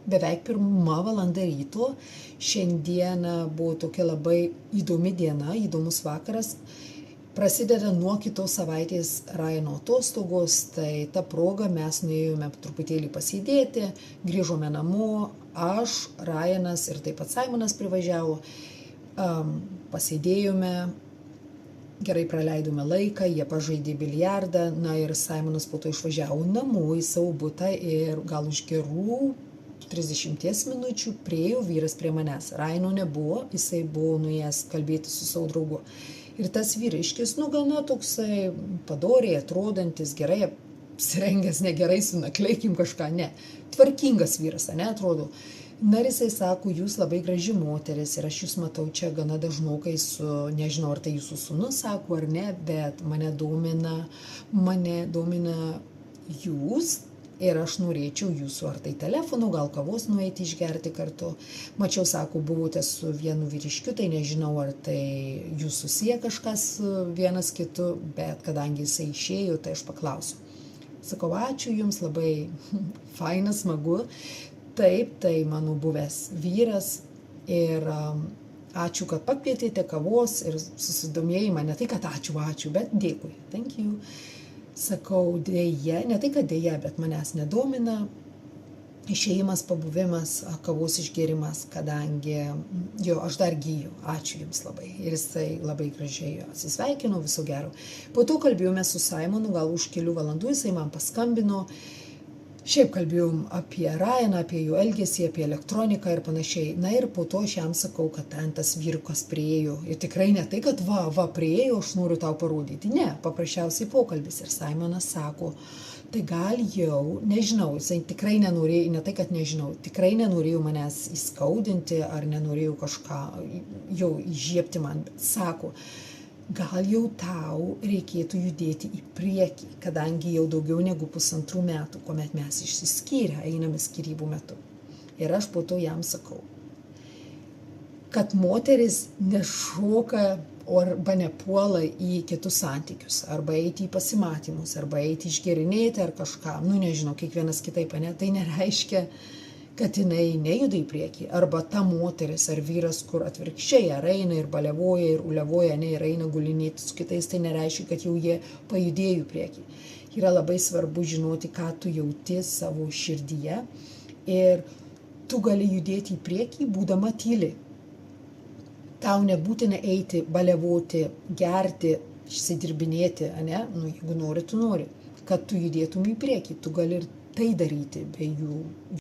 beveik 1:00 ryto. Šiandieną buvo tokia labai įdomi diena, įdomus vakaras. Prasideda nuo kitos savaitės Ryano atostogos, tai ta proga mes nuėjome truputėlį pasėdėti, grįžome namo, aš, Ryanas ir taip pat Simonas privažiavo, pasėdėjome, gerai praleidome laiką, jie pažaidė biliardą, na ir Simonas po to išvažiavo namo į savo butą ir gal už gerų 30 minučių priėjo vyras prie manęs. Ryano nebuvo, jisai buvo nuėjęs kalbėti su savo draugu. Ir tas vyriškis, gana toksai padoriai atrodantis, gerai apsirengęs, negerai sunakleikim kažką, ne. Tvarkingas vyras, atrodo. Na ir jisai sako, jūs labai graži moteris ir aš jūs matau čia gana dažnokai su, nežinau, ar tai jūsų sūnus sako ar ne, bet mane domina jūs. Ir aš norėčiau jūsų ar tai telefonu, gal kavos nueiti išgerti kartu. Mačiau, sako, buvote su vienu vyriškiu, tai nežinau, ar tai jūs susiję kažkas vienas kitu, bet kadangi jisai išėjo, tai aš paklausiu. Sakau, ačiū jums, labai fainas, smagu. Taip, tai mano buvęs vyras ir ačiū, kad pakvietėte kavos ir susidomėjimą. Ne tai, kad ačiū, bet dėkui. Thank you. Sakau, dėja, ne tai, kad dėja, bet manęs nedomina išėjimas, pabuvimas, kavos išgėrimas, kadangi aš dar gyju, ačiū jums labai. Ir jisai labai gražiai atsisveikino, viso gero. Po to kalbėjome su Simonu, gal už kelių valandų jisai man paskambino. Šiaip kalbėjom apie Ryaną, apie jų elgesį, apie elektroniką ir panašiai. Na ir po to aš jam sakau, kad ten tas vyrukas priėjo. Ir tikrai ne tai, kad priėjo, aš noriu tau parodyti. Ne, paprasčiausiai pokalbis. Ir Simonas sako, tai gal jau, nežinau, jisai tikrai nenorėjo, ne tai, kad nežinau, tikrai nenorėjo manęs įskaudinti ar nenorėjo kažką jau įžiebti man. Sako, gal jau tau reikėtų judėti į priekį, kadangi jau daugiau negu 1,5 metų, kuomet mes išsiskyrę, einame skyrybų metu. Ir aš po to jam sakau, kad moteris nešoka arba nepuola į kitus santykius, arba eiti į pasimatymus, arba eiti išgerinėti ar kažką, nežinau, kiekvienas kitaip, tai nereiškia, kad jinai nejuda į priekį, arba ta moteris ar vyras, kur atvirkščiai, ar eina ir balevoja, ir ulevoja, ir eina gulinėti su kitais, tai nereiškia, kad jau jie pajudėjo į priekį. Yra labai svarbu žinoti, ką tu jauti savo širdyje ir tu gali judėti į priekį, būdama tyli. Tau nebūtina eiti, balevoti, gerti, išsidirbinėti, jeigu nori, tu nori, kad tu judėtum į priekį, tu gali ir tai daryti be jų